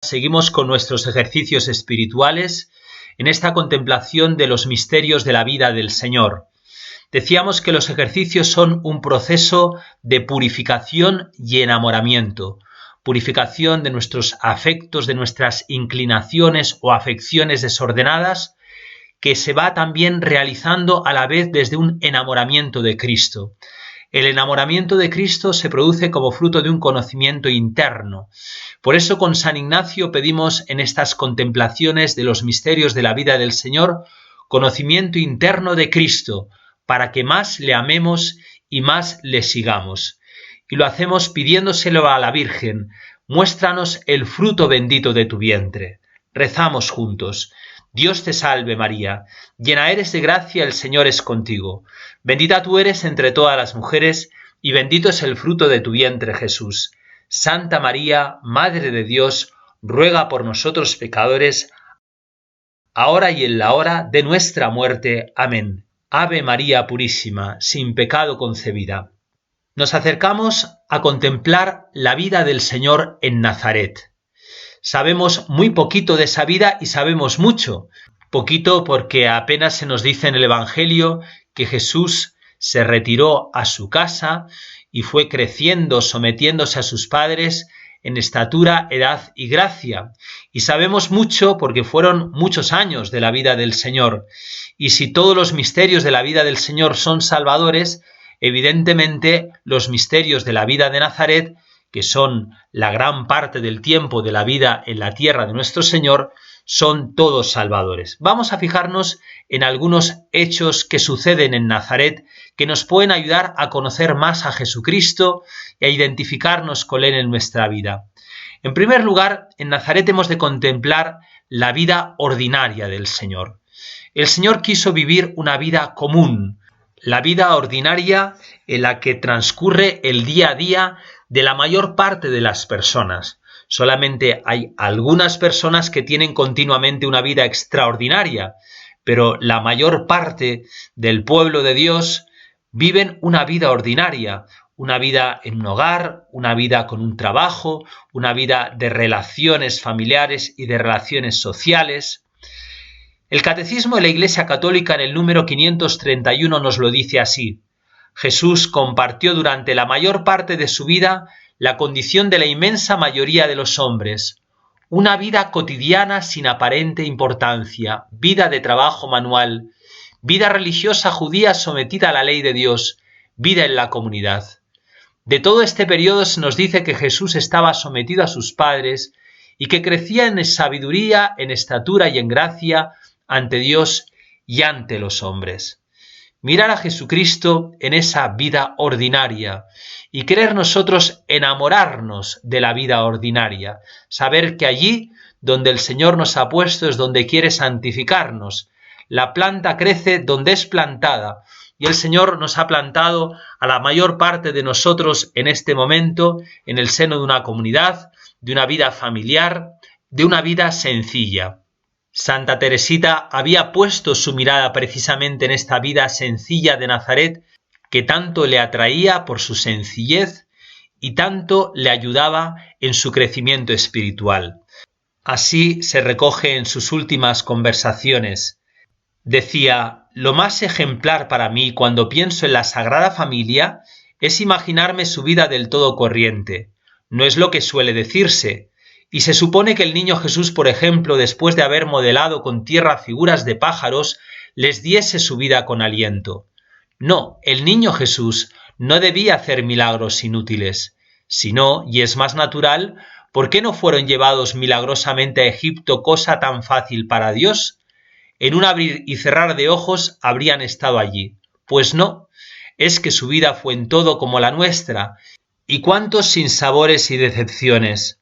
Seguimos con nuestros ejercicios espirituales en esta contemplación de los misterios de la vida del Señor. Decíamos que los ejercicios son un proceso de purificación y enamoramiento. Purificación de nuestros afectos, de nuestras inclinaciones o afecciones desordenadas, que se va también realizando a la vez desde un enamoramiento de Cristo. El enamoramiento de Cristo se produce como fruto de un conocimiento interno. Por eso con San Ignacio pedimos en estas contemplaciones de los misterios de la vida del Señor conocimiento interno de Cristo, para que más le amemos y más le sigamos. Y lo hacemos pidiéndoselo a la Virgen: muéstranos el fruto bendito de tu vientre. Rezamos juntos. Dios te salve María, llena eres de gracia, el Señor es contigo. Bendita tú eres entre todas las mujeres, y bendito es el fruto de tu vientre Jesús. Santa María, Madre de Dios, ruega por nosotros pecadores, ahora y en la hora de nuestra muerte. Amén. Ave María Purísima, sin pecado concebida. Nos acercamos a contemplar la vida del Señor en Nazaret. Sabemos muy poquito de esa vida y sabemos mucho. Poquito porque apenas se nos dice en el Evangelio que Jesús se retiró a su casa y fue creciendo, sometiéndose a sus padres en estatura, edad y gracia. Y sabemos mucho porque fueron muchos años de la vida del Señor. Y si todos los misterios de la vida del Señor son salvadores, evidentemente los misterios de la vida de Nazaret, que son la gran parte del tiempo de la vida en la tierra de nuestro Señor, son todos salvadores. Vamos a fijarnos en algunos hechos que suceden en Nazaret que nos pueden ayudar a conocer más a Jesucristo y a identificarnos con Él en nuestra vida. En primer lugar, en Nazaret hemos de contemplar la vida ordinaria del Señor. El Señor quiso vivir una vida común, la vida ordinaria en la que transcurre el día a día de la mayor parte de las personas. Solamente hay algunas personas que tienen continuamente una vida extraordinaria, pero la mayor parte del pueblo de Dios viven una vida ordinaria, una vida en un hogar, una vida con un trabajo, una vida de relaciones familiares y de relaciones sociales. El Catecismo de la Iglesia Católica en el número 531 nos lo dice así: Jesús compartió durante la mayor parte de su vida la condición de la inmensa mayoría de los hombres, una vida cotidiana sin aparente importancia, vida de trabajo manual, vida religiosa judía sometida a la ley de Dios, vida en la comunidad. De todo este periodo se nos dice que Jesús estaba sometido a sus padres y que crecía en sabiduría, en estatura y en gracia ante Dios y ante los hombres. Mirar a Jesucristo en esa vida ordinaria y querer nosotros enamorarnos de la vida ordinaria, saber que allí donde el Señor nos ha puesto es donde quiere santificarnos. La planta crece donde es plantada y el Señor nos ha plantado a la mayor parte de nosotros en este momento en el seno de una comunidad, de una vida familiar, de una vida sencilla. Santa Teresita había puesto su mirada precisamente en esta vida sencilla de Nazaret, que tanto le atraía por su sencillez y tanto le ayudaba en su crecimiento espiritual. Así se recoge en sus últimas conversaciones. Decía: lo más ejemplar para mí cuando pienso en la Sagrada Familia es imaginarme su vida del todo corriente. No es lo que suele decirse. Y se supone que el niño Jesús, por ejemplo, después de haber modelado con tierra figuras de pájaros, les diese su vida con aliento. No, el niño Jesús no debía hacer milagros inútiles. Si no, y es más natural, ¿por qué no fueron llevados milagrosamente a Egipto, cosa tan fácil para Dios? En un abrir y cerrar de ojos habrían estado allí. Pues no, es que su vida fue en todo como la nuestra. ¿Y cuántos sinsabores y decepciones?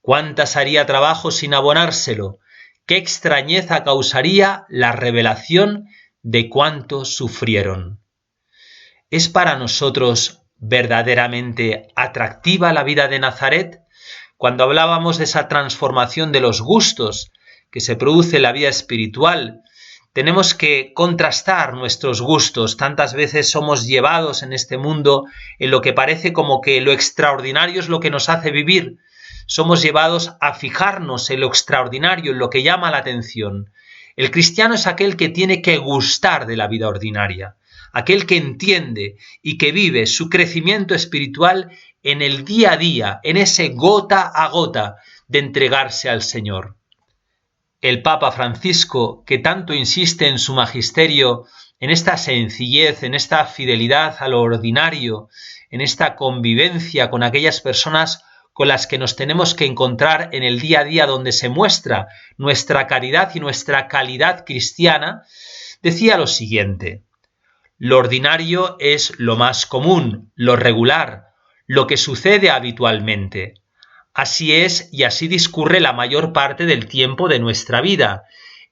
¿Cuántas haría trabajo sin abonárselo? ¿Qué extrañeza causaría la revelación de cuánto sufrieron? ¿Es para nosotros verdaderamente atractiva la vida de Nazaret? Cuando hablábamos de esa transformación de los gustos que se produce en la vida espiritual, tenemos que contrastar nuestros gustos. Tantas veces somos llevados en este mundo en lo que parece como que lo extraordinario es lo que nos hace vivir. somos llevados a fijarnos en lo extraordinario, en lo que llama la atención. El cristiano es aquel que tiene que gustar de la vida ordinaria, aquel que entiende y que vive su crecimiento espiritual en el día a día, en ese gota a gota de entregarse al Señor. El Papa Francisco, que tanto insiste en su magisterio, en esta sencillez, en esta fidelidad a lo ordinario, en esta convivencia con aquellas personas con las que nos tenemos que encontrar en el día a día, donde se muestra nuestra caridad y nuestra calidad cristiana, decía lo siguiente: lo ordinario es lo más común, lo regular, lo que sucede habitualmente. Así es y así discurre la mayor parte del tiempo de nuestra vida,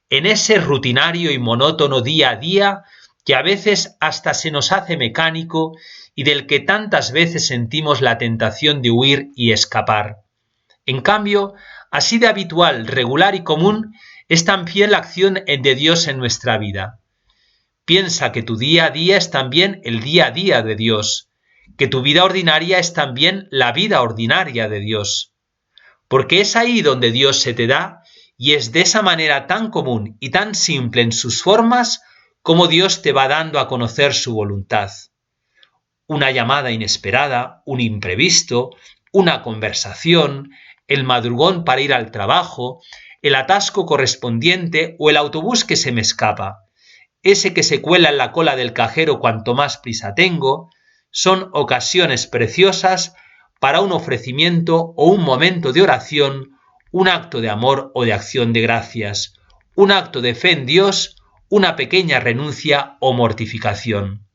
en ese rutinario y monótono día a día que a veces hasta se nos hace mecánico y del que tantas veces sentimos la tentación de huir y escapar. En cambio, así de habitual, regular y común es también la acción de Dios en nuestra vida. Piensa que tu día a día es también el día a día de Dios, que tu vida ordinaria es también la vida ordinaria de Dios. Porque es ahí donde Dios se te da y es de esa manera tan común y tan simple en sus formas como Dios te va dando a conocer su voluntad. Una llamada inesperada, un imprevisto, una conversación, el madrugón para ir al trabajo, el atasco correspondiente o el autobús que se me escapa, ese que se cuela en la cola del cajero cuanto más prisa tengo, son ocasiones preciosas para un ofrecimiento o un momento de oración, un acto de amor o de acción de gracias, un acto de fe en Dios, una pequeña renuncia o mortificación.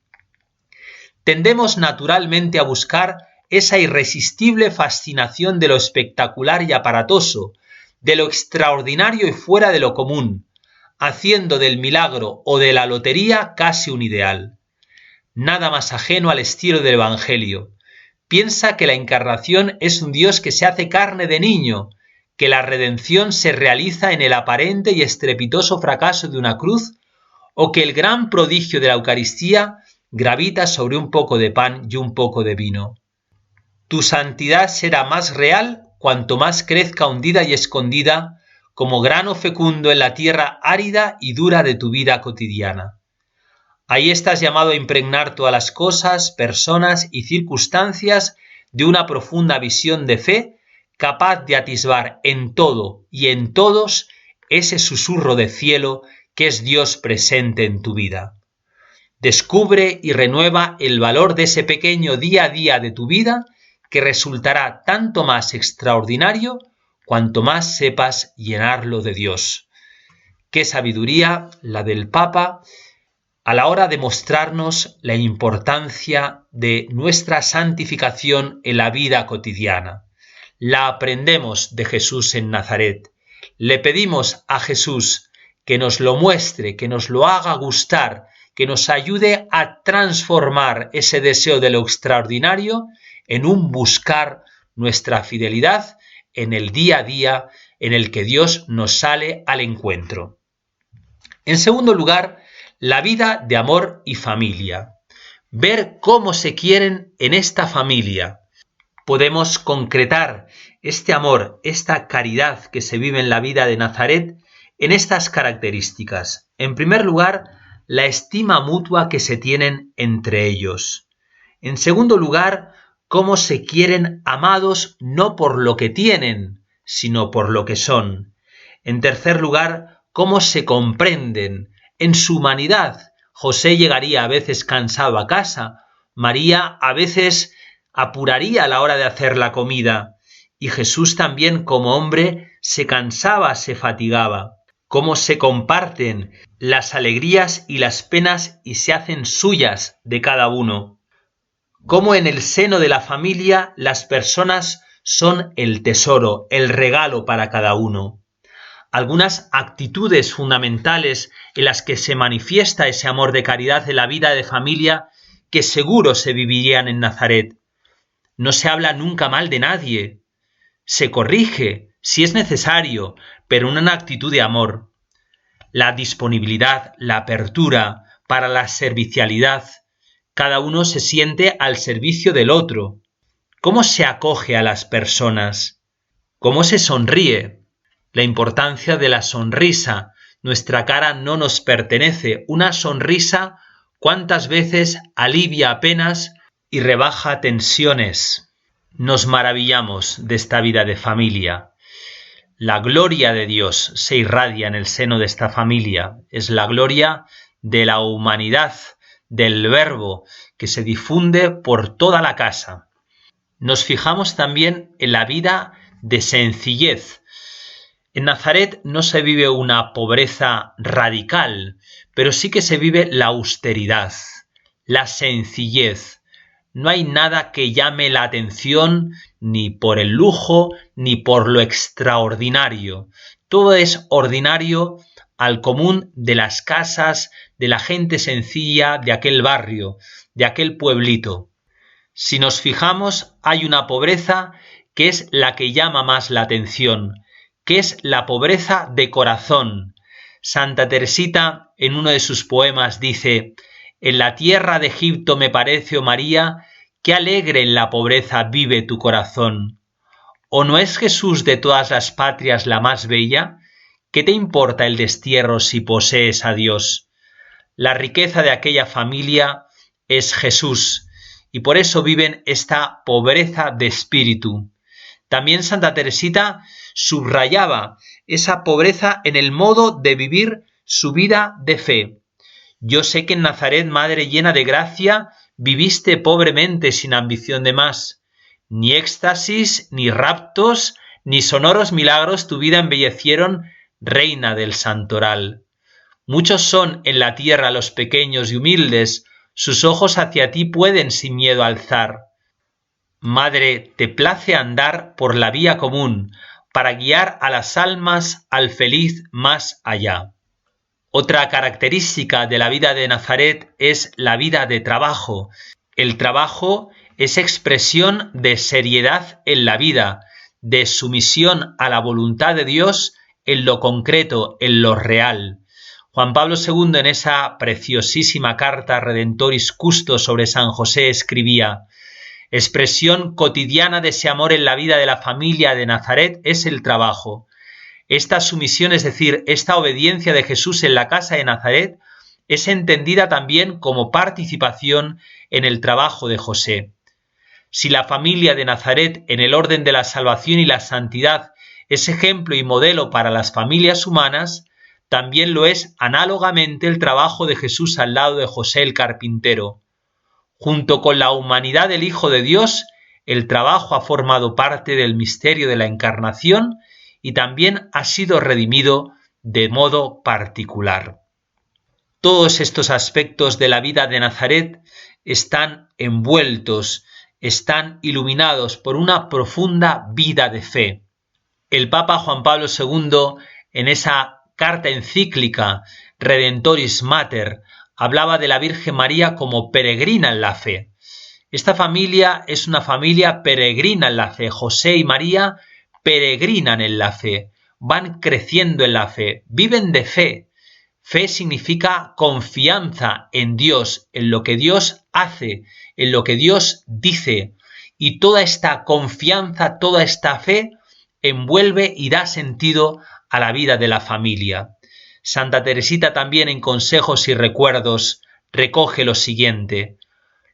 Tendemos naturalmente a buscar esa irresistible fascinación de lo espectacular y aparatoso, de lo extraordinario y fuera de lo común, haciendo del milagro o de la lotería casi un ideal. Nada más ajeno al estilo del Evangelio. Piensa que la encarnación es un Dios que se hace carne de niño, que la redención se realiza en el aparente y estrepitoso fracaso de una cruz, o que el gran prodigio de la Eucaristía gravita sobre un poco de pan y un poco de vino. Tu santidad será más real cuanto más crezca hundida y escondida como grano fecundo en la tierra árida y dura de tu vida cotidiana. Ahí estás llamado a impregnar todas las cosas, personas y circunstancias de una profunda visión de fe, capaz de atisbar en todo y en todos ese susurro de cielo que es Dios presente en tu vida. Descubre y renueva el valor de ese pequeño día a día de tu vida que resultará tanto más extraordinario cuanto más sepas llenarlo de Dios. Qué sabiduría la del Papa a la hora de mostrarnos la importancia de nuestra santificación en la vida cotidiana. La aprendemos de Jesús en Nazaret. Le pedimos a Jesús que nos lo muestre, que nos lo haga gustar, que nos ayude a transformar ese deseo de lo extraordinario en un buscar nuestra fidelidad en el día a día en el que Dios nos sale al encuentro. En segundo lugar, la vida de amor y familia. Ver cómo se quieren en esta familia. Podemos concretar este amor, esta caridad que se vive en la vida de Nazaret en estas características. En primer lugar, la estima mutua que se tienen entre ellos. En segundo lugar, cómo se quieren amados no por lo que tienen, sino por lo que son. En tercer lugar, cómo se comprenden en su humanidad. José llegaría a veces cansado a casa, María a veces apuraría a la hora de hacer la comida, y Jesús también como hombre se cansaba, se fatigaba. Cómo se comparten las alegrías y las penas y se hacen suyas de cada uno. Cómo en el seno de la familia las personas son el tesoro, el regalo para cada uno. Algunas actitudes fundamentales en las que se manifiesta ese amor de caridad en la vida de familia que seguro se vivirían en Nazaret. No se habla nunca mal de nadie. Se corrige, si es necesario, pero en una actitud de amor. La disponibilidad, la apertura para la servicialidad. Cada uno se siente al servicio del otro. ¿Cómo se acoge a las personas? ¿Cómo se sonríe? La importancia de la sonrisa. Nuestra cara no nos pertenece. Una sonrisa, ¿cuántas veces alivia penas y rebaja tensiones? Nos maravillamos de esta vida de familia. La gloria de Dios se irradia en el seno de esta familia. Es la gloria de la humanidad, del Verbo, que se difunde por toda la casa. Nos fijamos también en la vida de sencillez. En Nazaret no se vive una pobreza radical, pero sí que se vive la austeridad, la sencillez. No hay nada que llame la atención ni por el lujo ni por lo extraordinario. Todo es ordinario al común de las casas, de la gente sencilla de aquel barrio, de aquel pueblito. Si nos fijamos, hay una pobreza que es la que llama más la atención, que es la pobreza de corazón. Santa Teresita, en uno de sus poemas, dice: «En la tierra de Egipto me parece, oh María, qué alegre en la pobreza vive tu corazón. ¿O no es Jesús de todas las patrias la más bella? ¿Qué te importa el destierro si posees a Dios?». La riqueza de aquella familia es Jesús, y por eso viven esta pobreza de espíritu. También Santa Teresita subrayaba esa pobreza en el modo de vivir su vida de fe. «Yo sé que en Nazaret, madre llena de gracia, viviste pobremente sin ambición de más. Ni éxtasis, ni raptos, ni sonoros milagros tu vida embellecieron, reina del santoral. Muchos son en la tierra los pequeños y humildes, sus ojos hacia ti pueden sin miedo alzar. Madre, te place andar por la vía común, para guiar a las almas al feliz más allá». Otra característica de la vida de Nazaret es la vida de trabajo. El trabajo es expresión de seriedad en la vida, de sumisión a la voluntad de Dios en lo concreto, en lo real. Juan Pablo II, en esa preciosísima carta Redentoris Custo sobre San José, escribía: «Expresión cotidiana de ese amor en la vida de la familia de Nazaret es el trabajo». Esta sumisión, es decir, esta obediencia de Jesús en la casa de Nazaret, es entendida también como participación en el trabajo de José. Si la familia de Nazaret, en el orden de la salvación y la santidad, es ejemplo y modelo para las familias humanas, también lo es análogamente el trabajo de Jesús al lado de José el carpintero. Junto con la humanidad del Hijo de Dios, el trabajo ha formado parte del misterio de la Encarnación y también ha sido redimido de modo particular. Todos estos aspectos de la vida de Nazaret están envueltos, están iluminados por una profunda vida de fe. El Papa Juan Pablo II, en esa carta encíclica Redentoris Mater, hablaba de la Virgen María como peregrina en la fe. Esta familia es una familia peregrina en la fe. José y María peregrinan en la fe, van creciendo en la fe, viven de fe. Fe significa confianza en Dios, en lo que Dios hace, en lo que Dios dice. Y toda esta confianza, toda esta fe envuelve y da sentido a la vida de la familia. Santa Teresita también en Consejos y Recuerdos recoge lo siguiente: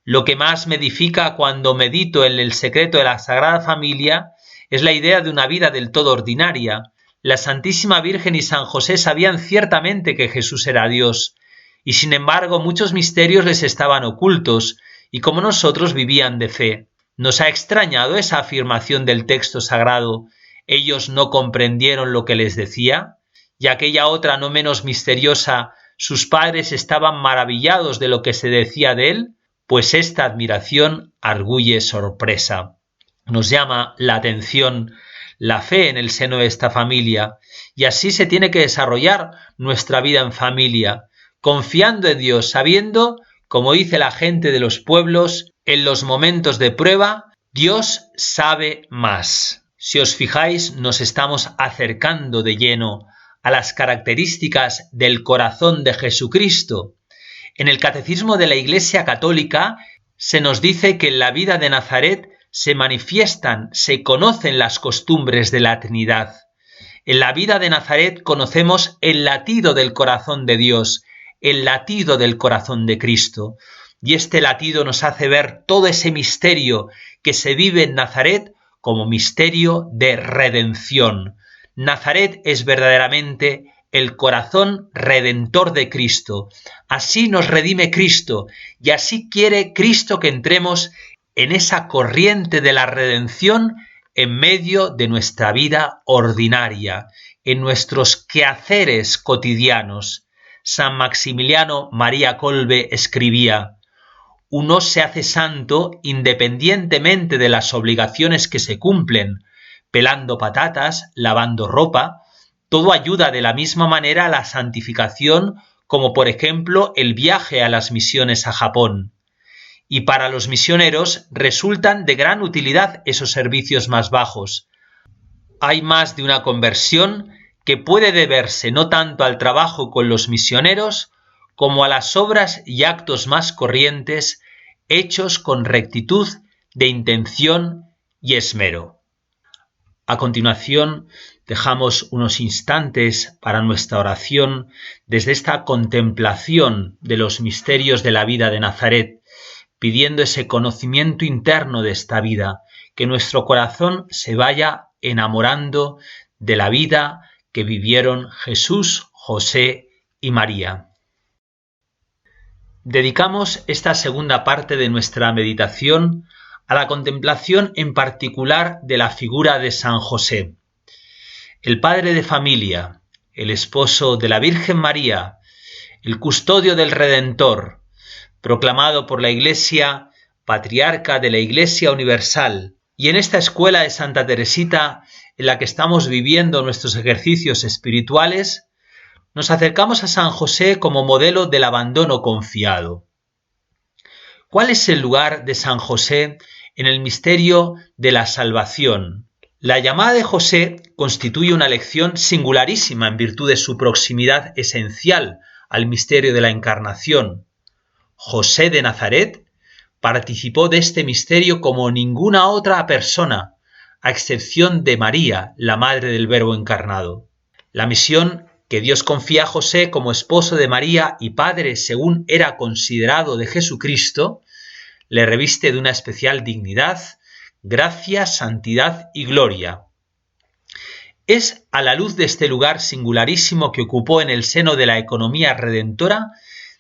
«Lo que más me edifica cuando medito en el secreto de la Sagrada Familia es la idea de una vida del todo ordinaria. La Santísima Virgen y San José sabían ciertamente que Jesús era Dios, y sin embargo muchos misterios les estaban ocultos, y como nosotros vivían de fe. ¿Nos ha extrañado esa afirmación del texto sagrado? ¿Ellos no comprendieron lo que les decía? Y aquella otra no menos misteriosa, ¿sus padres estaban maravillados de lo que se decía de él? Pues esta admiración arguye sorpresa». Nos llama la atención la fe en el seno de esta familia, y así se tiene que desarrollar nuestra vida en familia, confiando en Dios, sabiendo, como dice la gente de los pueblos, en los momentos de prueba, Dios sabe más. Si os fijáis, nos estamos acercando de lleno a las características del corazón de Jesucristo. En el Catecismo de la Iglesia Católica se nos dice que en la vida de Nazaret se manifiestan, se conocen las costumbres de la Trinidad. En la vida de Nazaret conocemos el latido del corazón de Dios, el latido del corazón de Cristo. Y este latido nos hace ver todo ese misterio que se vive en Nazaret como misterio de redención. Nazaret es verdaderamente el corazón redentor de Cristo. Así nos redime Cristo y así quiere Cristo que entremos en esa corriente de la redención en medio de nuestra vida ordinaria, en nuestros quehaceres cotidianos. San Maximiliano María Kolbe escribía: uno se hace santo independientemente de las obligaciones que se cumplen, pelando patatas, lavando ropa. Todo ayuda de la misma manera a la santificación, como por ejemplo el viaje a las misiones a Japón. Y para los misioneros resultan de gran utilidad esos servicios más bajos. Hay más de una conversión que puede deberse no tanto al trabajo con los misioneros como a las obras y actos más corrientes hechos con rectitud de intención y esmero. A continuación, dejamos unos instantes para nuestra oración desde esta contemplación de los misterios de la vida de Nazaret, pidiendo ese conocimiento interno de esta vida, que nuestro corazón se vaya enamorando de la vida que vivieron Jesús, José y María. Dedicamos esta segunda parte de nuestra meditación a la contemplación en particular de la figura de San José, el padre de familia, el esposo de la Virgen María, el custodio del Redentor, proclamado por la Iglesia patriarca de la Iglesia Universal. Y en esta escuela de Santa Teresita, en la que estamos viviendo nuestros ejercicios espirituales, nos acercamos a San José como modelo del abandono confiado. ¿Cuál es el lugar de San José en el misterio de la salvación? La llamada de José constituye una lección singularísima en virtud de su proximidad esencial al misterio de la Encarnación. José de Nazaret participó de este misterio como ninguna otra persona, a excepción de María, la madre del Verbo encarnado. La misión que Dios confía a José como esposo de María y padre según era considerado de Jesucristo, le reviste de una especial dignidad, gracia, santidad y gloria. Es a la luz de este lugar singularísimo que ocupó en el seno de la economía redentora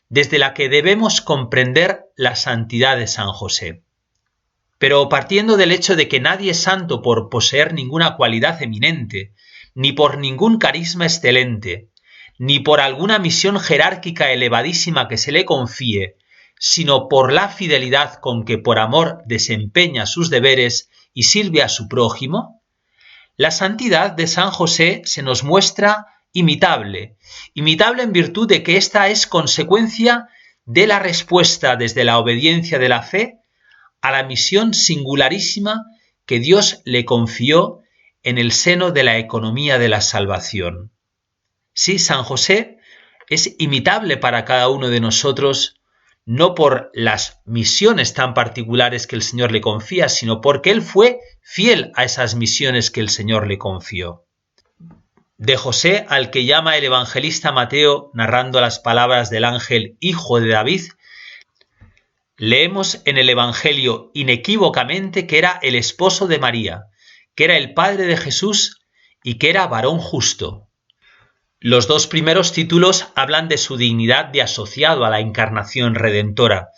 desde la que debemos comprender la santidad de San José. Pero partiendo del hecho de que nadie es santo por poseer ninguna cualidad eminente, ni por ningún carisma excelente, ni por alguna misión jerárquica elevadísima que se le confíe, sino por la fidelidad con que por amor desempeña sus deberes y sirve a su prójimo, la santidad de San José se nos muestra imitable en virtud de que ésta es consecuencia de la respuesta desde la obediencia de la fe a la misión singularísima que Dios le confió en el seno de la economía de la salvación. Sí, San José es imitable para cada uno de nosotros, no por las misiones tan particulares que el Señor le confía, sino porque él fue fiel a esas misiones que el Señor le confió. De José, al que llama el evangelista Mateo, narrando las palabras del ángel Hijo de David, leemos en el Evangelio inequívocamente que era el esposo de María, que era el padre de Jesús y que era varón justo. Los dos primeros títulos hablan de su dignidad de asociado a la encarnación redentora.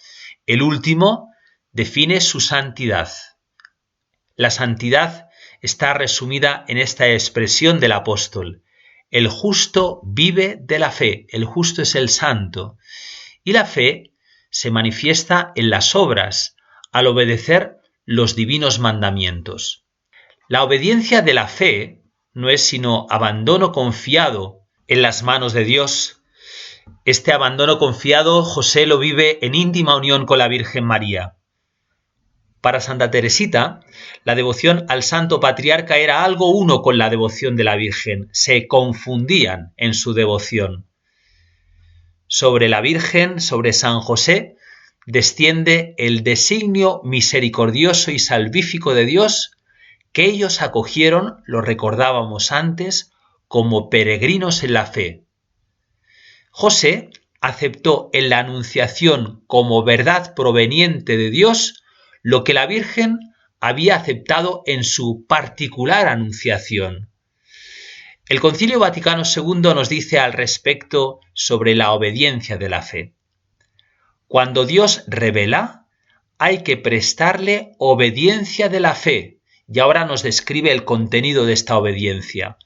El último define su santidad. La santidad está resumida en esta expresión del apóstol: el justo vive de la fe, el justo es el santo. Y la fe se manifiesta en las obras, al obedecer los divinos mandamientos. La obediencia de la fe no es sino abandono confiado en las manos de Dios. Este abandono confiado José lo vive en íntima unión con la Virgen María. Para Santa Teresita, la devoción al Santo Patriarca era algo uno con la devoción de la Virgen. Se confundían en su devoción. Sobre la Virgen, sobre San José, desciende el designio misericordioso y salvífico de Dios que ellos acogieron, lo recordábamos antes, como peregrinos en la fe. José aceptó en la Anunciación como verdad proveniente de Dios lo que la Virgen había aceptado en su particular Anunciación. El Concilio Vaticano II nos dice al respecto sobre la obediencia de la fe. Cuando Dios revela, hay que prestarle obediencia de la fe, y ahora nos describe el contenido de esta obediencia,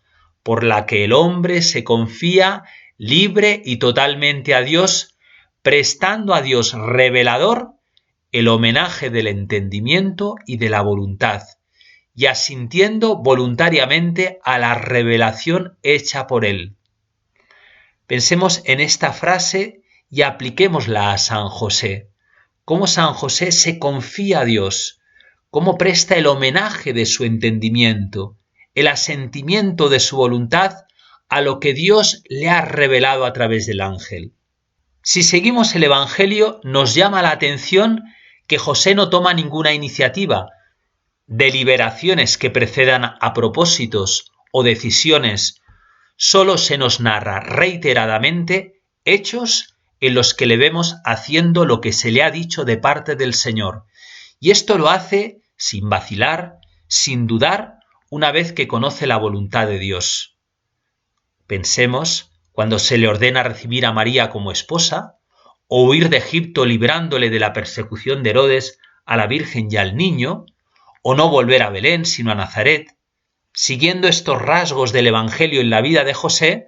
por la que el hombre se confía libre y totalmente a Dios, prestando a Dios revelador el homenaje del entendimiento y de la voluntad, y asintiendo voluntariamente a la revelación hecha por él. Pensemos en esta frase y apliquémosla a San José. Cómo San José se confía a Dios, cómo presta el homenaje de su entendimiento, el asentimiento de su voluntad a lo que Dios le ha revelado a través del ángel. Si seguimos el Evangelio, nos llama la atención que José no toma ninguna iniciativa, deliberaciones que precedan a propósitos o decisiones. Solo se nos narra reiteradamente hechos en los que le vemos haciendo lo que se le ha dicho de parte del Señor. Y esto lo hace sin vacilar, sin dudar, una vez que conoce la voluntad de Dios. Pensemos cuando se le ordena recibir a María como esposa, o huir de Egipto librándole de la persecución de Herodes a la Virgen y al niño, o no volver a Belén sino a Nazaret. Siguiendo estos rasgos del Evangelio en la vida de José,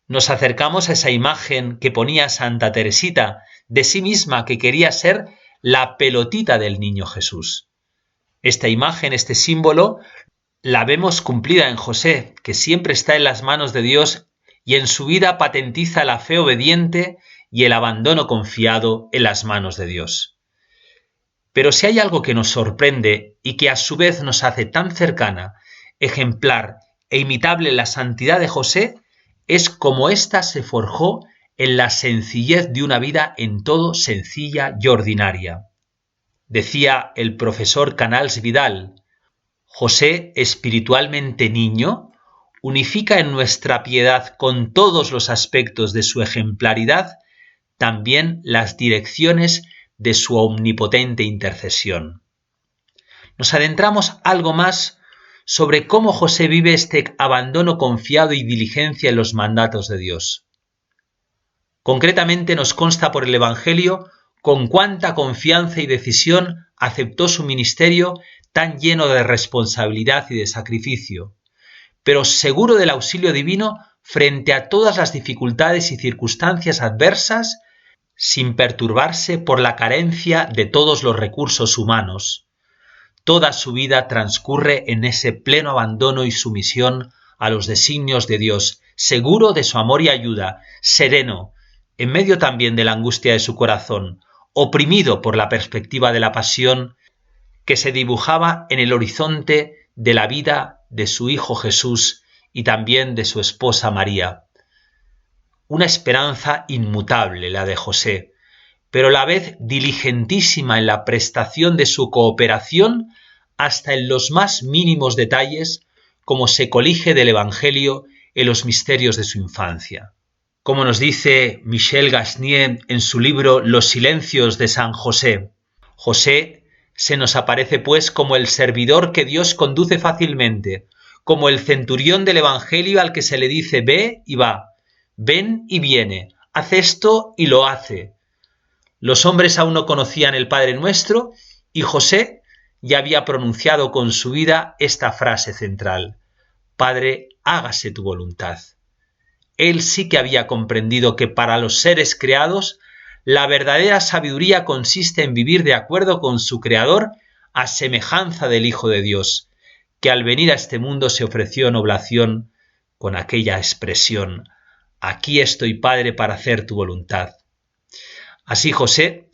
nos acercamos a esa imagen que ponía Santa Teresita de sí misma, que quería ser la pelotita del niño Jesús. Esta imagen, este símbolo, la vemos cumplida en José, que siempre está en las manos de Dios y en su vida patentiza la fe obediente y el abandono confiado en las manos de Dios. Pero si hay algo que nos sorprende y que a su vez nos hace tan cercana, ejemplar e imitable la santidad de José, es como ésta se forjó en la sencillez de una vida en todo sencilla y ordinaria. Decía el profesor Canals Vidal, José, espiritualmente niño, unifica en nuestra piedad con todos los aspectos de su ejemplaridad también las direcciones de su omnipotente intercesión. Nos adentramos algo más sobre cómo José vive este abandono confiado y diligencia en los mandatos de Dios. Concretamente nos consta por el Evangelio con cuánta confianza y decisión aceptó su ministerio tan lleno de responsabilidad y de sacrificio, pero seguro del auxilio divino frente a todas las dificultades y circunstancias adversas, sin perturbarse por la carencia de todos los recursos humanos. Toda su vida transcurre en ese pleno abandono y sumisión a los designios de Dios, seguro de su amor y ayuda, sereno, en medio también de la angustia de su corazón, oprimido por la perspectiva de la pasión que se dibujaba en el horizonte de la vida de su Hijo Jesús y también de su esposa María. Una esperanza inmutable la de José, pero a la vez diligentísima en la prestación de su cooperación hasta en los más mínimos detalles, como se colige del Evangelio en los misterios de su infancia. Como nos dice Michel Gasnier en su libro Los silencios de San José, José se nos aparece pues como el servidor que Dios conduce fácilmente, como el centurión del Evangelio al que se le dice ve y va, ven y viene, haz esto y lo hace. Los hombres aún no conocían el Padre Nuestro y José ya había pronunciado con su vida esta frase central: Padre, hágase tu voluntad. Él sí que había comprendido que para los seres creados la verdadera sabiduría consiste en vivir de acuerdo con su Creador a semejanza del Hijo de Dios, que al venir a este mundo se ofreció en oblación con aquella expresión: aquí estoy, Padre, para hacer tu voluntad. Así José,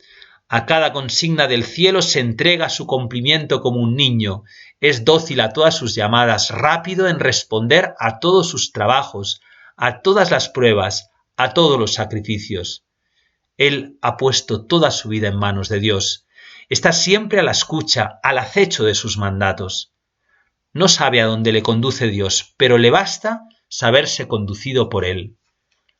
a cada consigna del cielo se entrega a su cumplimiento como un niño, es dócil a todas sus llamadas, rápido en responder a todos sus trabajos, a todas las pruebas, a todos los sacrificios. Él ha puesto toda su vida en manos de Dios. Está siempre a la escucha, al acecho de sus mandatos. No sabe a dónde le conduce Dios, pero le basta saberse conducido por Él.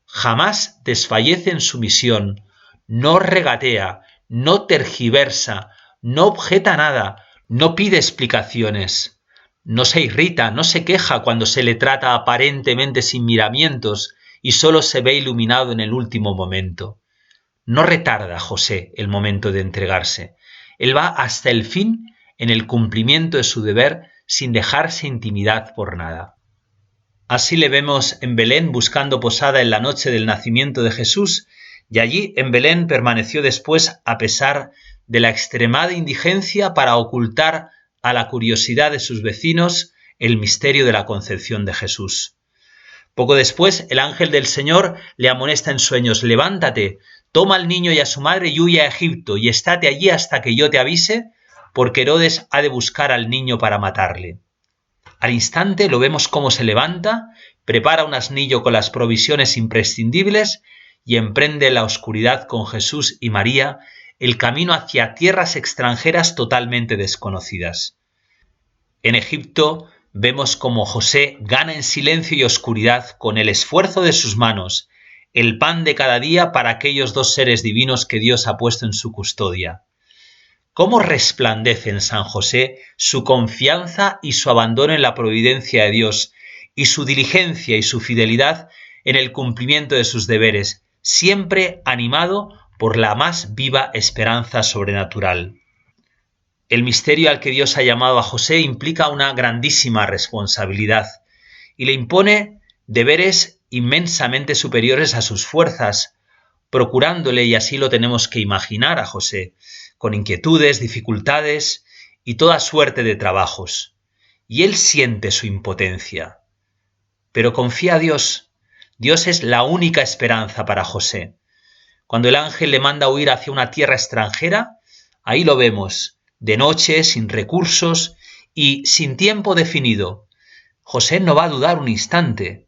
Jamás desfallece en su misión, no regatea, no tergiversa, no objeta nada, no pide explicaciones. No se irrita, no se queja cuando se le trata aparentemente sin miramientos y solo se ve iluminado en el último momento. No retarda José el momento de entregarse. Él va hasta el fin en el cumplimiento de su deber sin dejarse intimidar por nada. Así le vemos en Belén buscando posada en la noche del nacimiento de Jesús, y allí en Belén permaneció después a pesar de la extremada indigencia para ocultar a la curiosidad de sus vecinos el misterio de la concepción de Jesús. Poco después, el ángel del Señor le amonesta en sueños: levántate, toma al niño y a su madre y huye a Egipto, y estate allí hasta que yo te avise, porque Herodes ha de buscar al niño para matarle. Al instante lo vemos cómo se levanta, prepara un asnillo con las provisiones imprescindibles y emprende en la oscuridad con Jesús y María el camino hacia tierras extranjeras totalmente desconocidas. En Egipto vemos cómo José gana en silencio y oscuridad, con el esfuerzo de sus manos, el pan de cada día para aquellos dos seres divinos que Dios ha puesto en su custodia. ¿Cómo resplandece en San José su confianza y su abandono en la providencia de Dios, y su diligencia y su fidelidad en el cumplimiento de sus deberes, siempre animado por la más viva esperanza sobrenatural? El misterio al que Dios ha llamado a José implica una grandísima responsabilidad y le impone deberes inmensamente superiores a sus fuerzas, procurándole, y así lo tenemos que imaginar a José, con inquietudes, dificultades y toda suerte de trabajos. Y él siente su impotencia. Pero confía a Dios. Dios es la única esperanza para José. Cuando el ángel le manda huir hacia una tierra extranjera, ahí lo vemos, de noche, sin recursos y sin tiempo definido. José no va a dudar un instante.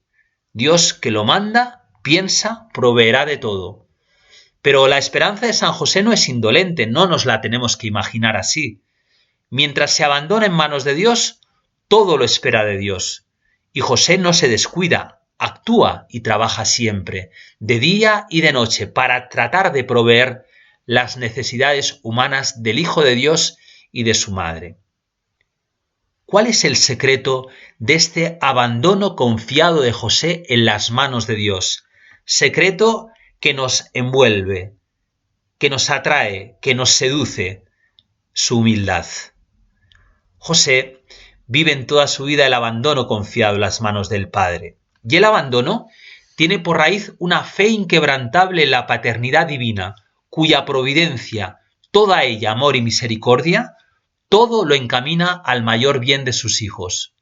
Dios, que lo manda, piensa, proveerá de todo. Pero la esperanza de San José no es indolente, no nos la tenemos que imaginar así. Mientras se abandona en manos de Dios, todo lo espera de Dios. Y José no se descuida, actúa y trabaja siempre, de día y de noche, para tratar de proveer las necesidades humanas del Hijo de Dios y de su madre. ¿Cuál es el secreto de este abandono confiado de José en las manos de Dios? Secreto que nos envuelve, que nos atrae, que nos seduce: su humildad. José vive en toda su vida el abandono confiado en las manos del Padre. Y el abandono tiene por raíz una fe inquebrantable en la paternidad divina, cuya providencia, toda ella amor y misericordia, todo lo encamina al mayor bien de sus hijos.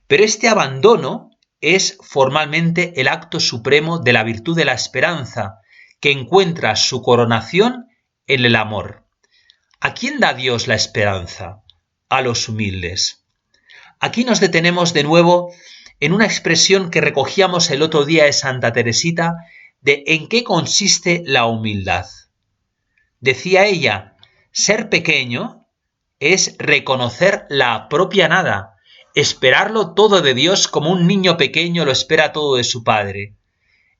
Pero este abandono es formalmente el acto supremo de la virtud de la esperanza, que encuentra su coronación en el amor. ¿A quién da Dios la esperanza? A los humildes. Aquí nos detenemos de nuevo en una expresión que recogíamos el otro día de Santa Teresita, de en qué consiste la humildad. Decía ella: ser pequeño es reconocer la propia nada, esperarlo todo de Dios como un niño pequeño lo espera todo de su padre.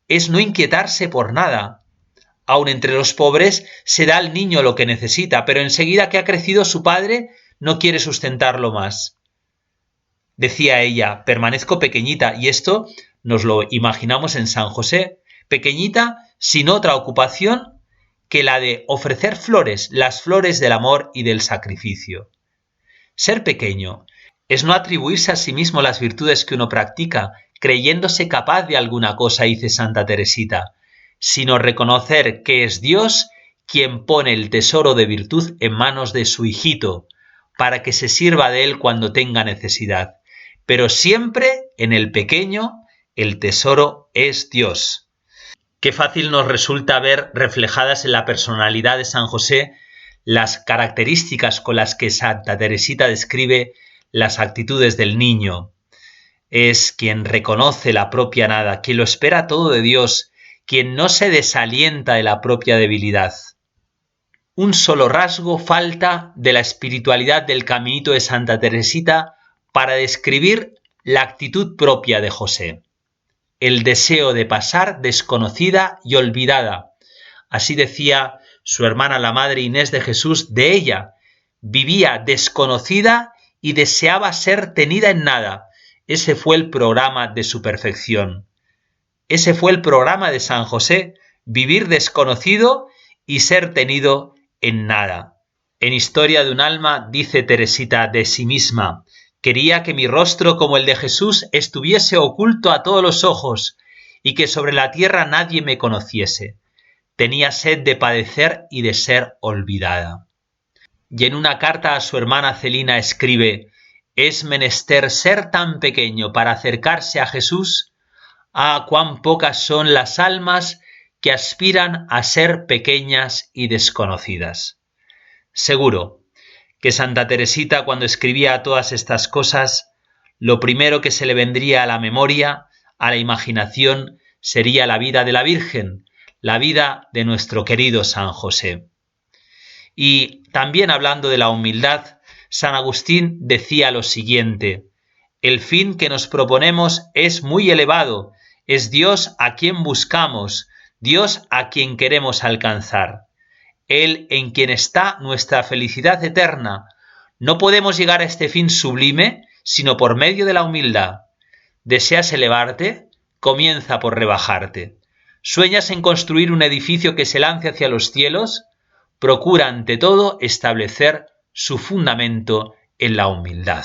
Es no inquietarse por nada. Aun entre los pobres se da al niño lo que necesita, pero enseguida que ha crecido su padre no quiere sustentarlo más. Decía ella: permanezco pequeñita, y esto nos lo imaginamos en San José, pequeñita sin otra ocupación que la de ofrecer flores, las flores del amor y del sacrificio. Ser pequeño es no atribuirse a sí mismo las virtudes que uno practica, creyéndose capaz de alguna cosa, dice Santa Teresita, sino reconocer que es Dios quien pone el tesoro de virtud en manos de su hijito, para que se sirva de él cuando tenga necesidad. Pero siempre en el pequeño el tesoro es Dios. Qué fácil nos resulta ver reflejadas en la personalidad de San José las características con las que Santa Teresita describe las actitudes del niño. Es quien reconoce la propia nada, quien lo espera todo de Dios, quien no se desalienta de la propia debilidad. Un solo rasgo falta de la espiritualidad del caminito de Santa Teresita para describir la actitud propia de José: el deseo de pasar desconocida y olvidada. Así decía su hermana la Madre Inés de Jesús de ella: vivía desconocida y deseaba ser tenida en nada. Ese fue el programa de su perfección. Ese fue el programa de San José: vivir desconocido y ser tenido en nada. En Historia de un alma dice Teresita de sí misma: quería que mi rostro, como el de Jesús, estuviese oculto a todos los ojos y que sobre la tierra nadie me conociese. Tenía sed de padecer y de ser olvidada. Y en una carta a su hermana Celina escribe: es menester ser tan pequeño para acercarse a Jesús. Ah, cuán pocas son las almas que aspiran a ser pequeñas y desconocidas. Seguro que Santa Teresita, cuando escribía todas estas cosas, lo primero que se le vendría a la memoria, a la imaginación, sería la vida de la Virgen, la vida de nuestro querido San José. Y también hablando de la humildad, San Agustín decía lo siguiente: el fin que nos proponemos es muy elevado, es Dios a quien buscamos, Dios a quien queremos alcanzar. Él en quien está nuestra felicidad eterna. No podemos llegar a este fin sublime sino por medio de la humildad. ¿Deseas elevarte? Comienza por rebajarte. ¿Sueñas en construir un edificio que se lance hacia los cielos? Procura ante todo establecer su fundamento en la humildad.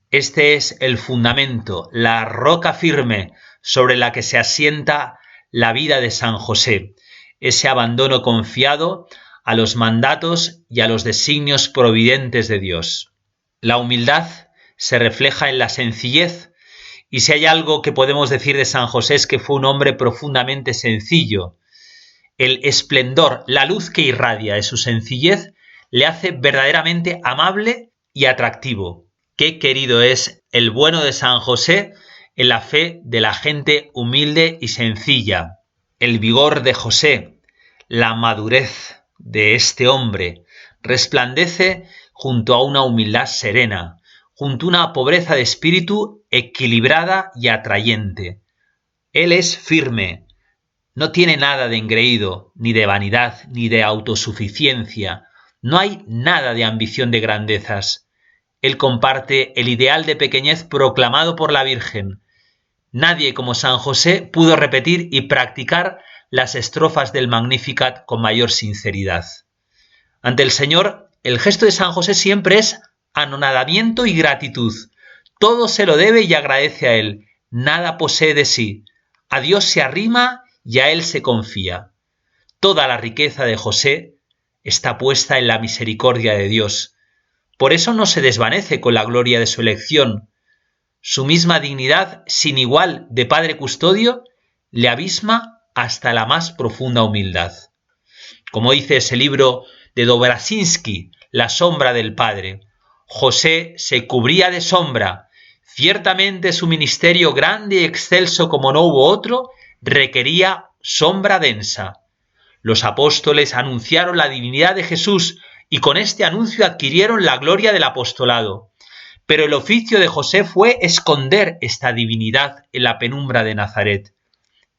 Este es el fundamento, la roca firme sobre la que se asienta la vida de San José, ese abandono confiado a los mandatos y a los designios providentes de Dios. La humildad se refleja en la sencillez, y si hay algo que podemos decir de San José es que fue un hombre profundamente sencillo. El esplendor, la luz que irradia de su sencillez le hace verdaderamente amable y atractivo. Qué querido es el bueno de San José en la fe de la gente humilde y sencilla. El vigor de José, la madurez de este hombre, resplandece junto a una humildad serena, junto a una pobreza de espíritu equilibrada y atrayente. Él es firme, no tiene nada de engreído, ni de vanidad, ni de autosuficiencia. No hay nada de ambición de grandezas. Él comparte el ideal de pequeñez proclamado por la Virgen. Nadie como San José pudo repetir y practicar las estrofas del Magnificat con mayor sinceridad. Ante el Señor, el gesto de San José siempre es anonadamiento y gratitud. Todo se lo debe y agradece a Él. Nada posee de sí. A Dios se arrima y a Él se confía. Toda la riqueza de José está puesta en la misericordia de Dios. Por eso no se desvanece con la gloria de su elección. Su misma dignidad sin igual de Padre Custodio le abisma hasta la más profunda humildad. Como dice ese libro de Dobrasinski, La sombra del Padre, José se cubría de sombra. Ciertamente su ministerio, grande y excelso como no hubo otro, requería sombra densa. Los apóstoles anunciaron la divinidad de Jesús y con este anuncio adquirieron la gloria del apostolado. Pero el oficio de José fue esconder esta divinidad en la penumbra de Nazaret.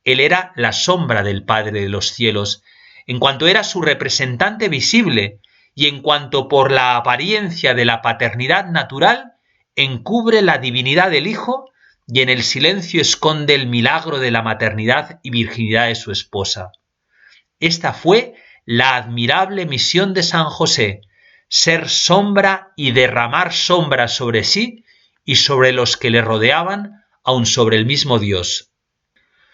Él era la sombra del Padre de los cielos, en cuanto era su representante visible y en cuanto por la apariencia de la paternidad natural encubre la divinidad del Hijo y en el silencio esconde el milagro de la maternidad y virginidad de su esposa. Esta fue la admirable misión de San José: ser sombra y derramar sombra sobre sí y sobre los que le rodeaban, aun sobre el mismo Dios.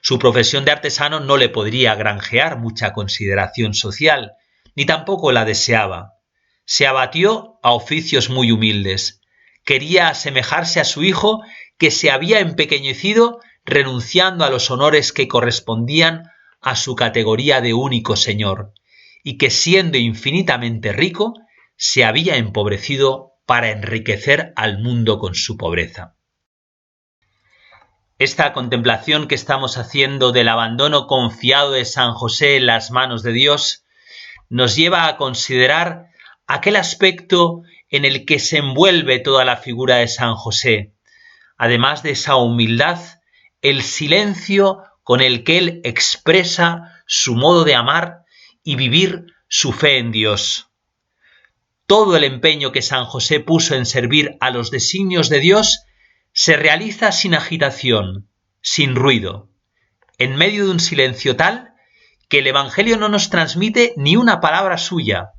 Su profesión de artesano no le podría granjear mucha consideración social, ni tampoco la deseaba. Se abatió a oficios muy humildes. Quería asemejarse a su hijo, que se había empequeñecido renunciando a los honores que correspondían a su categoría de único Señor, y que siendo infinitamente rico, se había empobrecido para enriquecer al mundo con su pobreza. Esta contemplación que estamos haciendo del abandono confiado de San José en las manos de Dios nos lleva a considerar aquel aspecto en el que se envuelve toda la figura de San José. Además de esa humildad, el silencio con el que él expresa su modo de amar y vivir su fe en Dios. Todo el empeño que San José puso en servir a los designios de Dios se realiza sin agitación, sin ruido, en medio de un silencio tal que el Evangelio no nos transmite ni una palabra suya.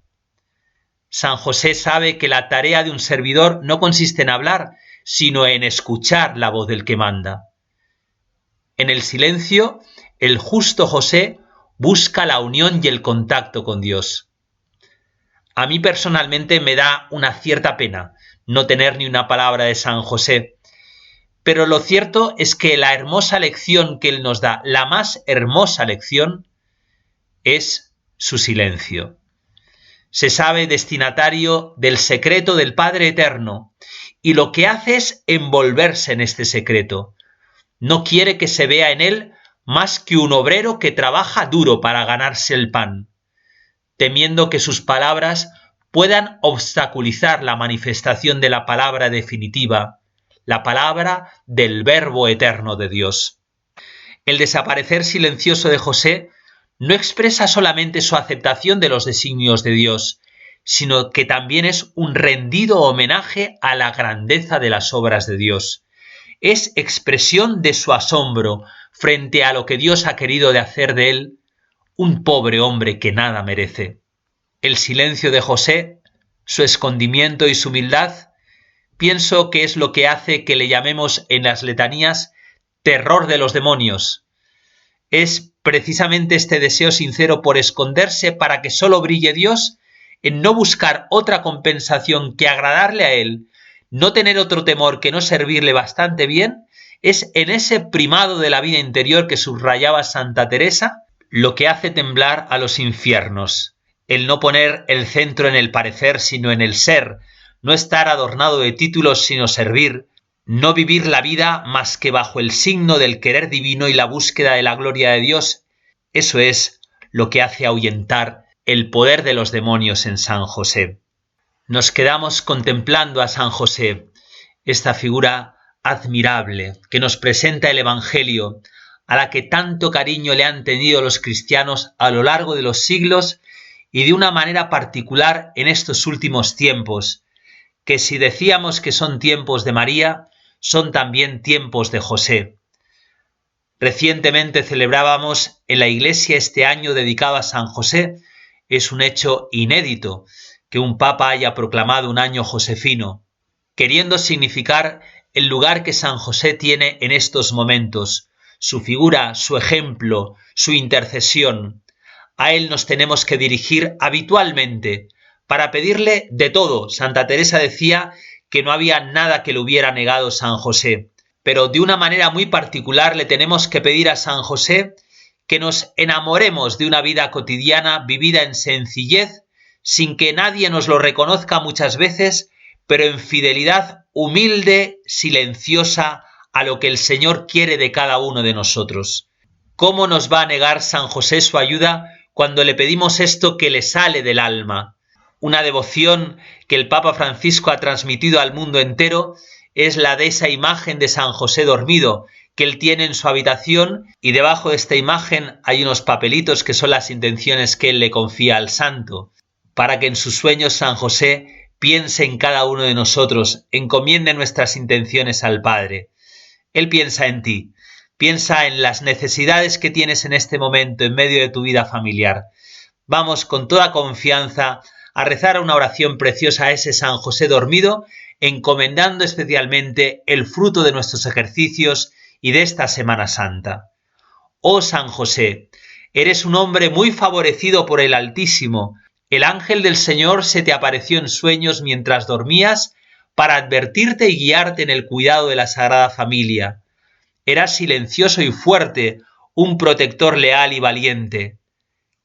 San José sabe que la tarea de un servidor no consiste en hablar, sino en escuchar la voz del que manda. En el silencio, el justo José busca la unión y el contacto con Dios. A mí personalmente me da una cierta pena no tener ni una palabra de San José, pero lo cierto es que la hermosa lección que él nos da, la más hermosa lección, es su silencio. Se sabe destinatario del secreto del Padre Eterno y lo que hace es envolverse en este secreto. No quiere que se vea en él más que un obrero que trabaja duro para ganarse el pan, temiendo que sus palabras puedan obstaculizar la manifestación de la palabra definitiva, la palabra del Verbo eterno de Dios. El desaparecer silencioso de José no expresa solamente su aceptación de los designios de Dios, sino que también es un rendido homenaje a la grandeza de las obras de Dios. Es expresión de su asombro frente a lo que Dios ha querido de hacer de él, un pobre hombre que nada merece. El silencio de José, su escondimiento y su humildad, pienso que es lo que hace que le llamemos en las letanías terror de los demonios. Es precisamente este deseo sincero por esconderse para que solo brille Dios, en no buscar otra compensación que agradarle a Él, no tener otro temor que no servirle bastante bien, es en ese primado de la vida interior que subrayaba Santa Teresa lo que hace temblar a los infiernos. El no poner el centro en el parecer sino en el ser, no estar adornado de títulos sino servir, no vivir la vida más que bajo el signo del querer divino y la búsqueda de la gloria de Dios, eso es lo que hace ahuyentar el poder de los demonios en San José. Nos quedamos contemplando a San José, esta figura admirable que nos presenta el Evangelio, a la que tanto cariño le han tenido los cristianos a lo largo de los siglos y de una manera particular en estos últimos tiempos, que si decíamos que son tiempos de María, son también tiempos de José. Recientemente celebrábamos en la iglesia este año dedicado a San José. Es un hecho inédito que un papa haya proclamado un año josefino, queriendo significar el lugar que San José tiene en estos momentos, su figura, su ejemplo, su intercesión. A él nos tenemos que dirigir habitualmente para pedirle de todo. Santa Teresa decía que no había nada que le hubiera negado San José, pero de una manera muy particular le tenemos que pedir a San José que nos enamoremos de una vida cotidiana vivida en sencillez, sin que nadie nos lo reconozca muchas veces, pero en fidelidad humilde, silenciosa, a lo que el Señor quiere de cada uno de nosotros. ¿Cómo nos va a negar San José su ayuda cuando le pedimos esto que le sale del alma? Una devoción que el Papa Francisco ha transmitido al mundo entero es la de esa imagen de San José dormido que él tiene en su habitación, y debajo de esta imagen hay unos papelitos que son las intenciones que él le confía al santo, para que en sus sueños San José piense en cada uno de nosotros, encomiende nuestras intenciones al Padre. Él piensa en ti. Piensa en las necesidades que tienes en este momento en medio de tu vida familiar. Vamos con toda confianza a rezar una oración preciosa a ese San José dormido, encomendando especialmente el fruto de nuestros ejercicios y de esta Semana Santa. Oh San José, eres un hombre muy favorecido por el Altísimo. El ángel del Señor se te apareció en sueños mientras dormías para advertirte y guiarte en el cuidado de la Sagrada Familia. Eras silencioso y fuerte, un protector leal y valiente.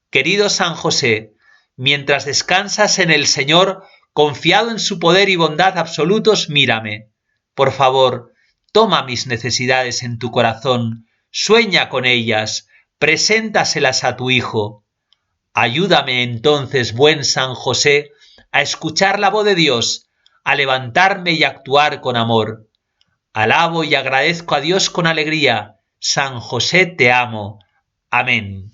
Querido San José, mientras descansas en el Señor, confiado en su poder y bondad absolutos, mírame. Por favor, toma mis necesidades en tu corazón, sueña con ellas, preséntaselas a tu Hijo. Ayúdame entonces, buen San José, a escuchar la voz de Dios, a levantarme y actuar con amor. Alabo y agradezco a Dios con alegría. San José, te amo. Amén.